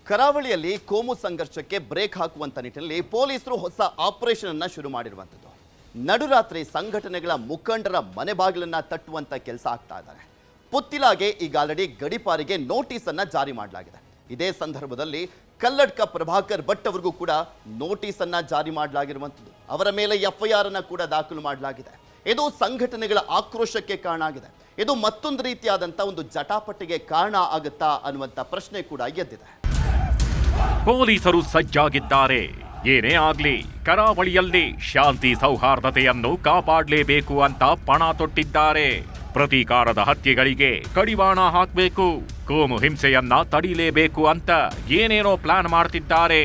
ಕರಾವಳಿಯಲ್ಲಿ ಕೋಮು ಸಂಘರ್ಷಕ್ಕೆ ಬ್ರೇಕ್ ಹಾಕುವಂತ ನಿಟ್ಟಿನಲ್ಲಿ ಪೊಲೀಸರು ಹೊಸ ಆಪರೇಷನ್ ಅನ್ನು ಶುರು ಮಾಡಿರುವಂಥದ್ದು. ನಡುರಾತ್ರಿ ಸಂಘಟನೆಗಳ ಮುಖಂಡರ ಮನೆ ಬಾಗಿಲನ್ನ ತಟ್ಟುವಂತ ಕೆಲಸ ಆಗ್ತಾ ಇದ್ದಾರೆ. ಪುತ್ತಿಲಾಗೆ ಈಗ ಆಲ್ರೆಡಿ ಗಡಿಪಾರಿಗೆ ನೋಟಿಸ್ ಅನ್ನ ಜಾರಿ ಮಾಡಲಾಗಿದೆ. ಇದೇ ಸಂದರ್ಭದಲ್ಲಿ ಕಲ್ಲಡ್ಕ ಪ್ರಭಾಕರ್ ಭಟ್ ಅವರಿಗೂ ಕೂಡ ನೋಟಿಸ್ ಅನ್ನ ಜಾರಿ ಮಾಡಲಾಗಿರುವಂಥದ್ದು. ಅವರ ಮೇಲೆ ಎಫ್ಐಆರ್ ಅನ್ನ ಕೂಡ ದಾಖಲು ಮಾಡಲಾಗಿದೆ. ಇದು ಸಂಘಟನೆಗಳ ಆಕ್ರೋಶಕ್ಕೆ ಕಾರಣ ಆಗಿದೆ. ಇದು ಮತ್ತೊಂದು ರೀತಿಯಾದಂಥ ಒಂದು ಜಟಾಪಟಿಗೆ ಕಾರಣ ಆಗುತ್ತಾ ಅನ್ನುವಂಥ ಪ್ರಶ್ನೆ ಕೂಡ ಎದ್ದಿದೆ. ಪೊಲೀಸರು ಸಜ್ಜಾಗಿದ್ದಾರೆ. ಏನೇ ಆಗ್ಲಿ ಕರಾವಳಿಯಲ್ಲಿ ಶಾಂತಿ ಸೌಹಾರ್ದತೆಯನ್ನು ಕಾಪಾಡಲೇಬೇಕು ಅಂತ ಪಣ ತೊಟ್ಟಿದ್ದಾರೆ. ಪ್ರತೀಕಾರದ ಹತ್ಯೆಗಳಿಗೆ ಕಡಿವಾಣ ಹಾಕಬೇಕು, ಕೋಮು ಹಿಂಸೆಯನ್ನ ತಡಿಲೇಬೇಕು ಅಂತ ಏನೇನೋ ಪ್ಲಾನ್ ಮಾಡ್ತಿದ್ದಾರೆ.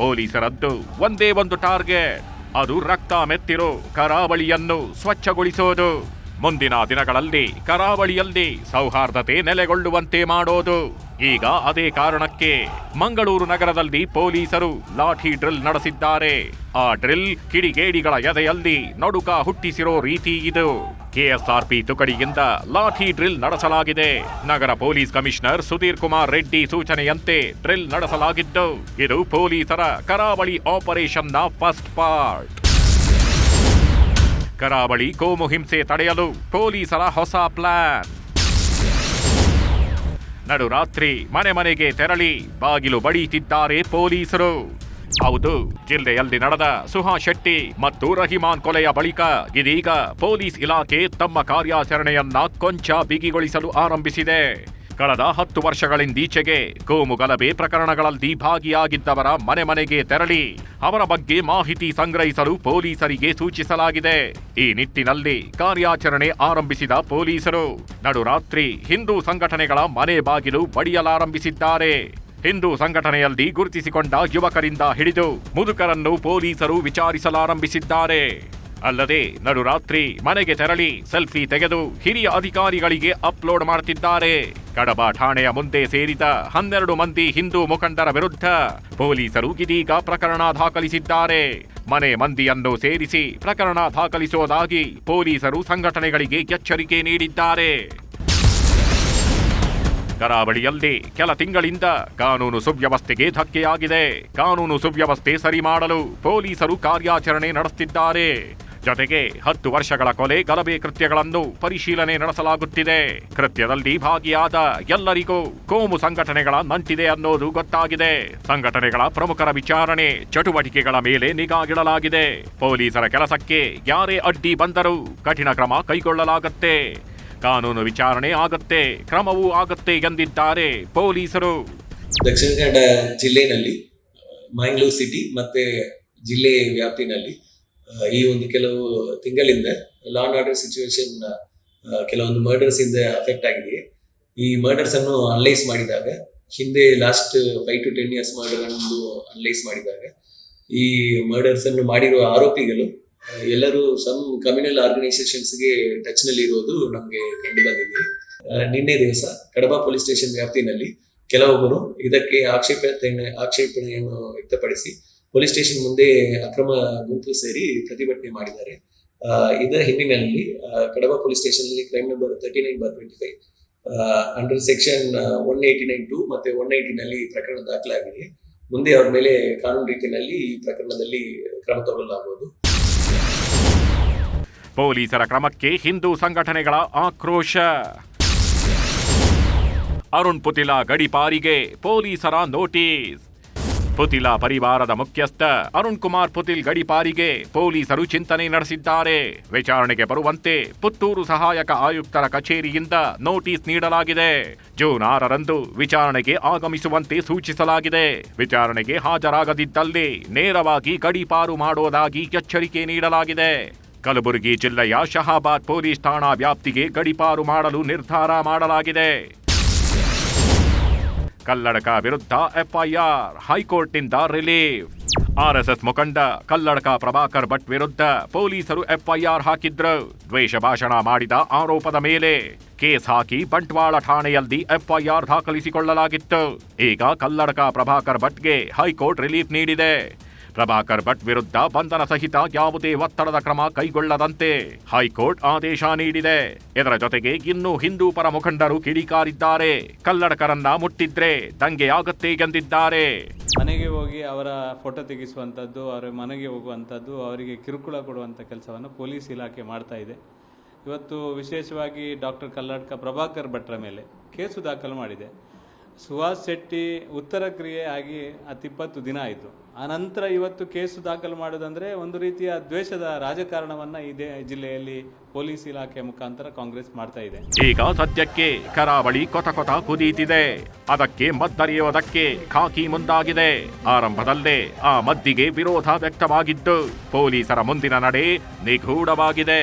ಪೊಲೀಸರದ್ದು ಒಂದೇ ಒಂದು ಟಾರ್ಗೆಟ್, ಅದು ರಕ್ತ ಮೆತ್ತಿರೋ ಕರಾವಳಿಯನ್ನು ಸ್ವಚ್ಛಗೊಳಿಸೋದು. ಮುಂದಿನ ದಿನಗಳಲ್ಲಿ ಕರಾವಳಿಯಲ್ಲಿ ಸೌಹಾರ್ದತೆ ನೆಲೆಗೊಳ್ಳುವಂತೆ ಮಾಡೋದು. ಈಗ ಅದೇ ಕಾರಣಕ್ಕೆ ಮಂಗಳೂರು ನಗರದಲ್ಲಿ ಪೊಲೀಸರು ಲಾಠಿ ಡ್ರಿಲ್ ನಡೆಸಿದ್ದಾರೆ. ಆ ಡ್ರಿಲ್ ಕಿಡಿಗೇಡಿಗಳ ಎದೆಯಲ್ಲಿ ನಡುಕ ಹುಟ್ಟಿಸಿರೋ ರೀತಿ ಇದು. ಕೆಎಸ್ಆರ್ಪಿ ತುಕಡಿಯಿಂದ ಲಾಠಿ ಡ್ರಿಲ್ ನಡೆಸಲಾಗಿದೆ. ನಗರ ಪೊಲೀಸ್ ಕಮಿಷನರ್ ಸುಧೀರ್ ಕುಮಾರ್ ರೆಡ್ಡಿ ಸೂಚನೆಯಂತೆ ಡ್ರಿಲ್ ನಡೆಸಲಾಗಿದ್ದು, ಇದು ಪೊಲೀಸರ ಕರಾವಳಿ ಆಪರೇಷನ್ನ ಫಸ್ಟ್ ಪಾರ್ಟ್. ಕರಾವಳಿ ಕೋಮು ಹಿಂಸೆ ತಡೆಯಲು ಪೊಲೀಸರ ಹೊಸ ಪ್ಲಾನ್. ನಡುರಾತ್ರಿ ಮನೆ ಮನೆಗೆ ತೆರಳಿ ಬಾಗಿಲು ಬಡಿಯುತ್ತಿದ್ದಾರೆ ಪೊಲೀಸರು. ಹೌದು, ಜಿಲ್ಲೆಯಲ್ಲಿ ನಡೆದ ಸುಹಾಸ್ ಶೆಟ್ಟಿ ಮತ್ತು ರಹಿಮಾನ್ ಕೊಲೆಯ ಬಳಿಕ ಇದೀಗ ಪೊಲೀಸ್ ಇಲಾಖೆ ತಮ್ಮ ಕಾರ್ಯಾಚರಣೆಯನ್ನ ಕೊಂಚ ಬಿಗಿಗೊಳಿಸಲು ಆರಂಭಿಸಿದೆ. ಕಳೆದ 10 ವರ್ಷಗಳಿಂದೀಚೆಗೆ ಕೋಮು ಗಲಭೆ ಪ್ರಕರಣಗಳಲ್ಲಿ ಭಾಗಿಯಾಗಿದ್ದವರ ಮನೆ ಮನೆಗೆ ತೆರಳಿ ಅವರ ಬಗ್ಗೆ ಮಾಹಿತಿ ಸಂಗ್ರಹಿಸಲು ಪೊಲೀಸರಿಗೆ ಸೂಚಿಸಲಾಗಿದೆ. ಈ ನಿಟ್ಟಿನಲ್ಲಿ ಕಾರ್ಯಾಚರಣೆ ಆರಂಭಿಸಿದ ಪೊಲೀಸರು ನಡುರಾತ್ರಿ ಹಿಂದೂ ಸಂಘಟನೆಗಳ ಮನೆ ಬಾಗಿಲು ಬಡಿಯಲಾರಂಭಿಸಿದ್ದಾರೆ. ಹಿಂದೂ ಸಂಘಟನೆಯಲ್ಲಿ ಗುರುತಿಸಿಕೊಂಡ ಯುವಕರಿಂದ ಹಿಡಿದು ಮುದುಕರನ್ನು ಪೊಲೀಸರು ವಿಚಾರಿಸಲಾರಂಭಿಸಿದ್ದಾರೆ. ಅಲ್ಲದೆ ನಡುರಾತ್ರಿ ಮನೆಗೆ ತೆರಳಿ ಸೆಲ್ಫಿ ತೆಗೆದು ಹಿರಿಯ ಅಧಿಕಾರಿಗಳಿಗೆ ಅಪ್ಲೋಡ್ ಮಾಡುತ್ತಿದ್ದಾರೆ. ಕಡಬ ಠಾಣೆಯ ಮುಂದೆ ಸೇರಿದ 12 ಮಂದಿ ಹಿಂದೂ ಮುಖಂಡರ ವಿರುದ್ಧ ಪೊಲೀಸರು ಇದೀಗ ಪ್ರಕರಣ ದಾಖಲಿಸಿದ್ದಾರೆ. ಮನೆ ಮಂದಿಯನ್ನು ಸೇರಿಸಿ ಪ್ರಕರಣ ದಾಖಲಿಸುವುದಾಗಿ ಪೊಲೀಸರು ಸಂಘಟನೆಗಳಿಗೆ ಎಚ್ಚರಿಕೆ ನೀಡಿದ್ದಾರೆ. ಕರಾವಳಿಯಲ್ಲಿ ಕೆಲ ತಿಂಗಳಿಂದ ಕಾನೂನು ಸುವ್ಯವಸ್ಥೆಗೆ ಧಕ್ಕೆಯಾಗಿದೆ. ಕಾನೂನು ಸುವ್ಯವಸ್ಥೆ ಸರಿ ಮಾಡಲು ಪೊಲೀಸರು ಕಾರ್ಯಾಚರಣೆ ನಡೆಸುತ್ತಿದ್ದಾರೆ. ಜೊತೆಗೆ 10 ವರ್ಷಗಳ ಕೊಲೆ ಗಲಭೆ ಕೃತ್ಯಗಳನ್ನು ಪರಿಶೀಲನೆ ನಡೆಸಲಾಗುತ್ತಿದೆ. ಕೃತ್ಯದಲ್ಲಿ ಭಾಗಿಯಾದ ಎಲ್ಲರಿಗೂ ಕೋಮು ಸಂಘಟನೆಗಳ ನಂಟಿದೆ ಅನ್ನೋದು ಗೊತ್ತಾಗಿದೆ. ಸಂಘಟನೆಗಳ ಪ್ರಮುಖರ ವಿಚಾರಣೆ ಚಟುವಟಿಕೆಗಳ ಮೇಲೆ ನಿಗಾ ಇಡಲಾಗಿದೆ. ಪೊಲೀಸರ ಕೆಲಸಕ್ಕೆ ಯಾರೇ ಅಡ್ಡಿ ಬಂದರೂ ಕಠಿಣ ಕ್ರಮ ಕೈಗೊಳ್ಳಲಾಗುತ್ತೆ. ಕಾನೂನು ವಿಚಾರಣೆ ಆಗತ್ತೆ, ಕ್ರಮವೂ ಆಗತ್ತೆ ಎಂದಿದ್ದಾರೆ ಪೊಲೀಸರು. ದಕ್ಷಿಣ ಕನ್ನಡ ಜಿಲ್ಲೆಯಲ್ಲಿ ಮಂಗಳೂರು ಸಿಟಿ ಮತ್ತೆ ಜಿಲ್ಲೆ ವ್ಯಾಪ್ತಿನಲ್ಲಿ ಈ ಒಂದು ಕೆಲವು ತಿಂಗಳಿಂದ ಲಾ ಅಂಡ್ ಆರ್ಡರ್ ಸಿಚುವೇಶನ್ ಕೆಲವೊಂದು ಮರ್ಡರ್ಸ್ ಇಂದ ಅಫೆಕ್ಟ್ ಆಗಿದೆ. ಈ ಮರ್ಡರ್ಸ್ ಅನ್ನು ಅನಲೈಸ್ ಮಾಡಿದಾಗ ಹಿಂದೆ ಲಾಸ್ಟ್ 5 to 10 years ಮರ್ಡರ್ ಅನ್ನು ಅನಲೈಸ್ ಮಾಡಿದಾಗ ಈ ಮರ್ಡರ್ಸ್ ಅನ್ನು ಮಾಡಿರುವ ಆರೋಪಿಗಳು ಎಲ್ಲರೂ ಸಮ್ ಕಮ್ಯುನಲ್ ಆರ್ಗನೈಸೇಷನ್ಸ್ಗೆ ಟಚ್ ನಲ್ಲಿ ಇರೋದು ನಮಗೆ ಕಂಡು ಬಂದಿದೆ. ನಿನ್ನೆ ದಿವಸ ಕಡಬ ಪೊಲೀಸ್ ಸ್ಟೇಷನ್ ವ್ಯಾಪ್ತಿನಲ್ಲಿ ಕೆಲವೊಬ್ಬರು ಇದಕ್ಕೆ ಆಕ್ಷೇಪಣೆಯನ್ನು ವ್ಯಕ್ತಪಡಿಸಿ ಪೊಲೀಸ್ ಸ್ಟೇಷನ್ ಮುಂದೆ ಅಕ್ರಮ ಗುಂಪು ಸೇರಿ ಪ್ರತಿಭಟನೆ ಮಾಡಿದ್ದಾರೆ. ಇದರ ಹಿನ್ನೆಲೆಯಲ್ಲಿ ಕಡಬ ಪೊಲೀಸ್ ಸ್ಟೇಷನ್ ಅಲ್ಲಿ ಕ್ರೈಮ್ ನಂಬರ್ 39/25 ಅಂಡರ್ ಸೆಕ್ಷನ್ 189(2) ಮತ್ತೆ 190 ನಲ್ಲಿ ಪ್ರಕರಣ ದಾಖಲಾಗಿದೆ. ಮುಂದೆ ಅವರ ಮೇಲೆ ಕಾನೂನು ರೀತಿಯಲ್ಲಿ ಈ ಪ್ರಕರಣದಲ್ಲಿ ಕ್ರಮ ತಗೊಳ್ಳಲಾಗುವುದು. ಪೊಲೀಸರ ಕ್ರಮಕ್ಕೆ ಹಿಂದೂ ಸಂಘಟನೆಗಳ ಆಕ್ರೋಶ. ಅರುಣ್ ಪುತಿಲಾ ಗಡಿಪಾರಿಗೆ ಪೊಲೀಸರ ನೋಟಿಸ್. ಪುತಿಲಾ ಪರಿವಾರದ ಮುಖ್ಯಸ್ಥ ಅರುಣ್ ಕುಮಾರ್ ಪುತಿಲ್ ಗಡಿಪಾರಿಗೆ ಪೊಲೀಸರು ಚಿಂತನೆ ನಡೆಸಿದ್ದಾರೆ. ವಿಚಾರಣೆಗೆ ಬರುವಂತೆ ಪುತ್ತೂರು ಸಹಾಯಕ ಆಯುಕ್ತರ ಕಚೇರಿಯಿಂದ ನೋಟಿಸ್ ನೀಡಲಾಗಿದೆ. ಜೂನ್ 6ರಂದು ವಿಚಾರಣೆಗೆ ಆಗಮಿಸುವಂತೆ ಸೂಚಿಸಲಾಗಿದೆ. ವಿಚಾರಣೆಗೆ ಹಾಜರಾಗದಿದ್ದಲ್ಲಿ ನೇರವಾಗಿ ಗಡಿಪಾರು ಮಾಡೋದಾಗಿ ಎಚ್ಚರಿಕೆ ನೀಡಲಾಗಿದೆ. ಕಲಬುರಗಿ ಜಿಲ್ಲೆಯ ಶಹಾಬಾದ್ ಪೊಲೀಸ್ ಠಾಣಾ ವ್ಯಾಪ್ತಿಗೆ ಗಡಿಪಾರು ಮಾಡಲು ನಿರ್ಧಾರ ಮಾಡಲಾಗಿದೆ. ಕಲ್ಲಡ್ಕ ವಿರುದ್ಧ ಎಫ್ಐಆರ್, ಹೈಕೋರ್ಟ್ನಿಂದ ರಿಲೀಫ್. ಆರ್ಎಸ್ಎಸ್ ಮುಖಂಡ ಕಲ್ಲಡ್ಕ ಪ್ರಭಾಕರ್ ಭಟ್ ವಿರುದ್ಧ ಪೊಲೀಸರು ಎಫ್ಐಆರ್ ಹಾಕಿದ್ರು. ದ್ವೇಷ ಭಾಷಣ ಮಾಡಿದ ಆರೋಪದ ಮೇಲೆ ಕೇಸ್ ಹಾಕಿ ಬಂಟ್ವಾಳ ಠಾಣೆಯಲ್ಲಿ ಎಫ್ಐಆರ್ ದಾಖಲಿಸಿಕೊಳ್ಳಲಾಗಿತ್ತು. ಈಗ ಕಲ್ಲಡ್ಕ ಪ್ರಭಾಕರ್ ಭಟ್ಗೆ ಹೈಕೋರ್ಟ್ ರಿಲೀಫ್ ನೀಡಿದೆ. ಪ್ರಭಾಕರ್ ಭಟ್ ವಿರುದ್ಧ ಬಂಧನ ಸಹಿತ ಯಾವುದೇ ಒತ್ತಡದ ಕ್ರಮ ಕೈಗೊಳ್ಳದಂತೆ ಹೈಕೋರ್ಟ್ ಆದೇಶ ನೀಡಿದೆ. ಇದರ ಜೊತೆಗೆ ಇನ್ನು ಹಿಂದೂ ಪರ ಮುಖಂಡರು ಕಿಡಿಕಾರಿದ್ದಾರೆ. ಕಲ್ಲಡ್ಕರನ್ನ ಮುಟ್ಟಿದ್ರೆ ದಂಗೆಯಾಗತ್ತೆ ಎಂದಿದ್ದಾರೆ. ಮನೆಗೆ ಹೋಗಿ ಅವರ ಫೋಟೋ ತೆಗೆಸುವಂಥದ್ದು, ಅವರ ಮನೆಗೆ ಹೋಗುವಂಥದ್ದು, ಅವರಿಗೆ ಕಿರುಕುಳ ಕೊಡುವಂಥ ಕೆಲಸವನ್ನು ಪೊಲೀಸ್ ಇಲಾಖೆ ಮಾಡ್ತಾ ಇದೆ. ಇವತ್ತು ವಿಶೇಷವಾಗಿ ಡಾಕ್ಟರ್ ಕಲ್ಲಡ್ಕ ಪ್ರಭಾಕರ್ ಭಟ್ರ ಮೇಲೆ ಕೇಸು ದಾಖಲು ಮಾಡಿದೆ. ಸುಹಾಸ್ ಶೆಟ್ಟಿ ಉತ್ತರ ಕ್ರಿಯೆ ಆಗಿ 20 ದಿನ ಆಯಿತು. ಆನಂತರ ಇವತ್ತು ಕೇಸು ದಾಖಲು ಮಾಡೋದಂದ್ರೆ ಒಂದು ರೀತಿಯ ದ್ವೇಷದ ರಾಜಕಾರಣವನ್ನ ಇದೇ ಜಿಲ್ಲೆಯಲ್ಲಿ ಪೊಲೀಸ್ ಇಲಾಖೆ ಮುಖಾಂತರ ಕಾಂಗ್ರೆಸ್ ಮಾಡ್ತಾ ಇದೆ. ಈಗ ಸದ್ಯಕ್ಕೆ ಕರಾವಳಿ ಕೊತ ಕೊತ ಕುದೀತಿದೆ. ಅದಕ್ಕೆ ಮದ್ದರಿಯೋದಕ್ಕೆ ಖಾಕಿ ಮುಂದಾಗಿದೆ. ಆರಂಭದಲ್ಲೇ ಆ ಮದ್ದಿಗೆ ವಿರೋಧ ವ್ಯಕ್ತವಾಗಿದ್ದು ಪೊಲೀಸರ ಮುಂದಿನ ನಡೆ ನಿಗೂಢವಾಗಿದೆ.